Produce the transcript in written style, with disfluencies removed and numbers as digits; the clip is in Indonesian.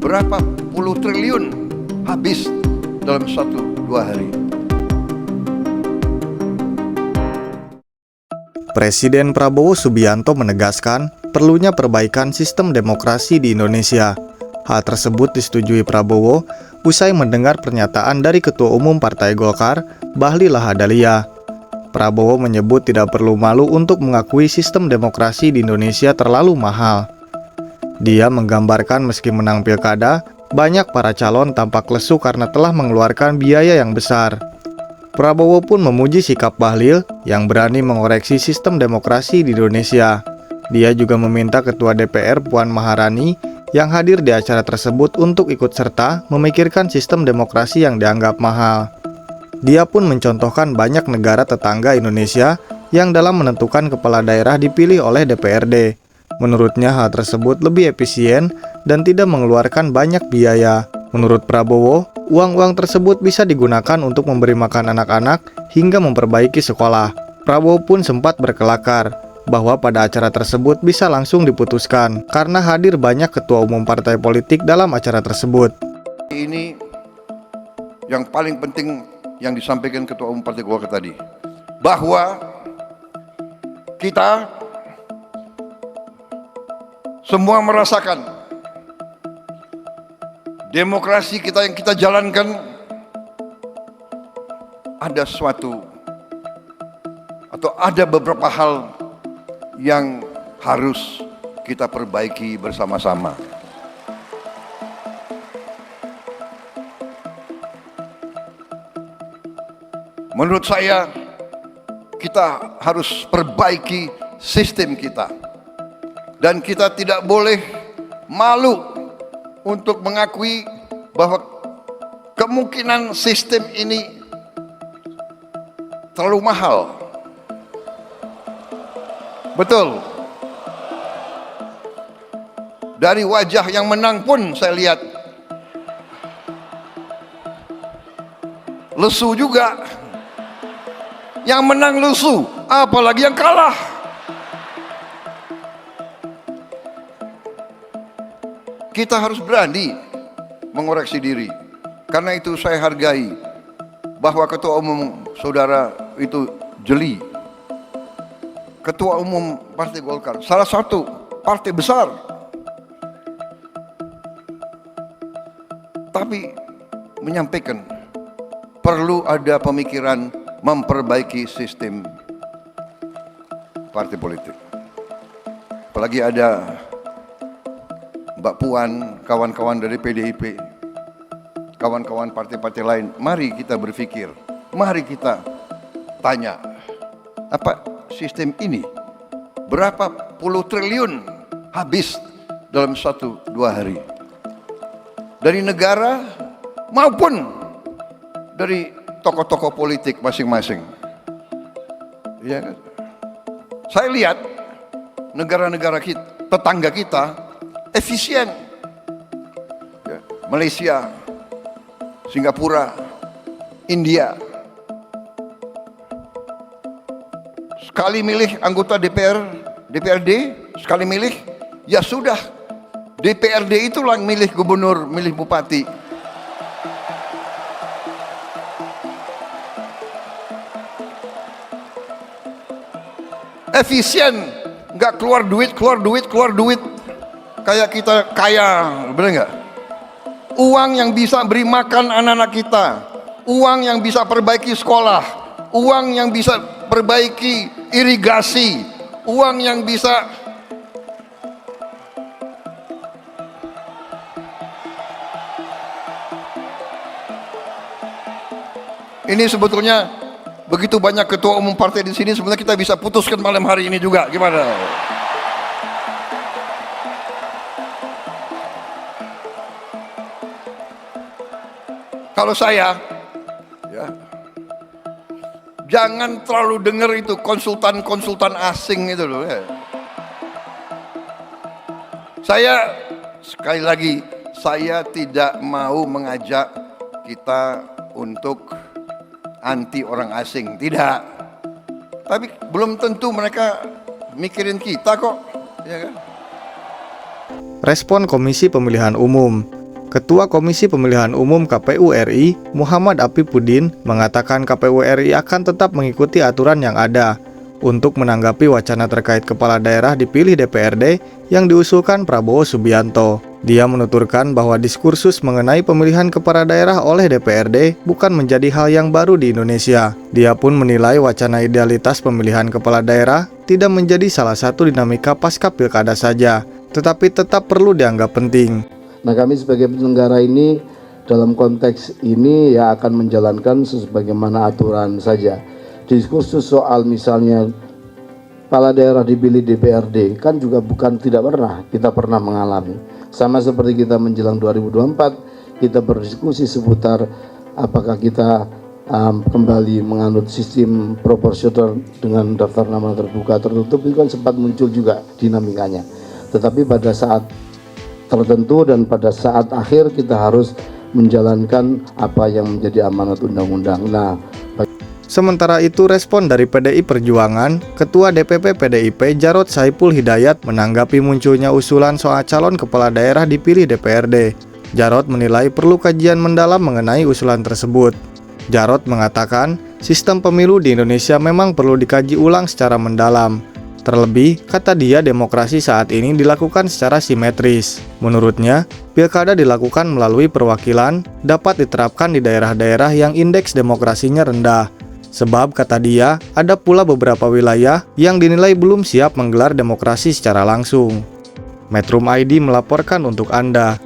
berapa puluh triliun habis dalam 1-2 hari. Presiden Prabowo Subianto menegaskan perlunya perbaikan sistem demokrasi di Indonesia. Hal tersebut disetujui Prabowo usai mendengar pernyataan dari Ketua Umum Partai Golkar, Bahlil Lahadalia. Prabowo menyebut tidak perlu malu untuk mengakui sistem demokrasi di Indonesia terlalu mahal. Dia menggambarkan meski menang pilkada, banyak para calon tampak lesu karena telah mengeluarkan biaya yang besar. Prabowo pun memuji sikap Bahlil yang berani mengoreksi sistem demokrasi di Indonesia. Dia juga meminta Ketua DPR Puan Maharani yang hadir di acara tersebut untuk ikut serta memikirkan sistem demokrasi yang dianggap mahal. Dia pun mencontohkan banyak negara tetangga Indonesia yang dalam menentukan kepala daerah dipilih oleh DPRD. Menurutnya hal tersebut lebih efisien dan tidak mengeluarkan banyak biaya. Menurut Prabowo, uang-uang tersebut bisa digunakan untuk memberi makan anak-anak hingga memperbaiki sekolah. Prabowo pun sempat berkelakar bahwa pada acara tersebut bisa langsung diputuskan karena hadir banyak ketua umum partai politik dalam acara tersebut. Ini yang paling penting yang disampaikan Ketua Umum Partai Golkar tadi, bahwa kita semua merasakan demokrasi kita yang kita jalankan ada suatu atau ada beberapa hal yang harus kita perbaiki bersama-sama. Menurut saya, kita harus perbaiki sistem kita. Dan kita tidak boleh malu untuk mengakui bahwa kemungkinan sistem ini terlalu mahal. Betul. Dari wajah yang menang pun saya lihat lesu juga. Yang menang lesu, apalagi yang kalah. Kita harus berani mengoreksi diri. Karena itu saya hargai bahwa Ketua Umum Saudara itu jeli. Ketua Umum Partai Golkar, salah satu partai besar. Tapi menyampaikan perlu ada pemikiran memperbaiki sistem partai politik. Apalagi ada Mbak Puan, kawan-kawan dari PDIP, kawan-kawan partai-partai lain. Mari kita berpikir, mari kita tanya, apa sistem ini berapa puluh triliun habis dalam 1-2 hari. Dari negara maupun dari tokoh-tokoh politik masing-masing. Ya kan? Saya lihat negara-negara kita, tetangga kita efisien. Ya, Malaysia, Singapura, India. Sekali milih anggota DPRD, sekali milih, ya sudah. DPRD itulah yang milih gubernur, milih bupati. Efisien, nggak keluar duit, kayak kita kaya, bener nggak? Uang yang bisa beri makan anak-anak kita, uang yang bisa perbaiki sekolah, uang yang bisa perbaiki irigasi, uang yang bisa ini sebetulnya. Begitu banyak ketua umum partai di sini, sebenarnya kita bisa putuskan malam hari ini juga. Gimana? Kalau saya, ya, jangan terlalu dengar itu konsultan-konsultan asing itu loh. Ya. Saya sekali lagi, saya tidak mau mengajak kita untuk anti orang asing, tidak. Tapi belum tentu mereka mikirin kita kok, ya kan? Respon Komisi Pemilihan Umum. Ketua Komisi Pemilihan Umum KPU RI, Muhammad Afifuddin, mengatakan KPU RI akan tetap mengikuti aturan yang ada untuk menanggapi wacana terkait kepala daerah dipilih DPRD yang diusulkan Prabowo Subianto. Dia menuturkan bahwa diskursus mengenai pemilihan kepala daerah oleh DPRD bukan menjadi hal yang baru di Indonesia. Dia pun menilai wacana idealitas pemilihan kepala daerah tidak menjadi salah satu dinamika pasca pilkada saja, tetapi tetap perlu dianggap penting. Nah, kami sebagai penyelenggara ini dalam konteks ini ya akan menjalankan sebagaimana aturan saja. Diskursus soal misalnya kepala daerah dipilih DPRD kan juga bukan tidak pernah, kita pernah mengalami. Sama seperti kita menjelang 2024, kita berdiskusi seputar apakah kita kembali menganut sistem proporsional dengan daftar nama terbuka tertutup, itu kan sempat muncul juga dinamikanya. Tetapi pada saat tertentu dan pada saat akhir kita harus menjalankan apa yang menjadi amanat undang-undang. Sementara itu, respon dari PDI Perjuangan, Ketua DPP PDIP Jarod Saiful Hidayat menanggapi munculnya usulan soal calon kepala daerah dipilih DPRD. Jarod menilai perlu kajian mendalam mengenai usulan tersebut. Jarod mengatakan, sistem pemilu di Indonesia memang perlu dikaji ulang secara mendalam. Terlebih, kata dia, demokrasi saat ini dilakukan secara simetris. Menurutnya, pilkada dilakukan melalui perwakilan dapat diterapkan di daerah-daerah yang indeks demokrasinya rendah. Sebab, kata dia, ada pula beberapa wilayah yang dinilai belum siap menggelar demokrasi secara langsung. Metrum ID melaporkan untuk Anda.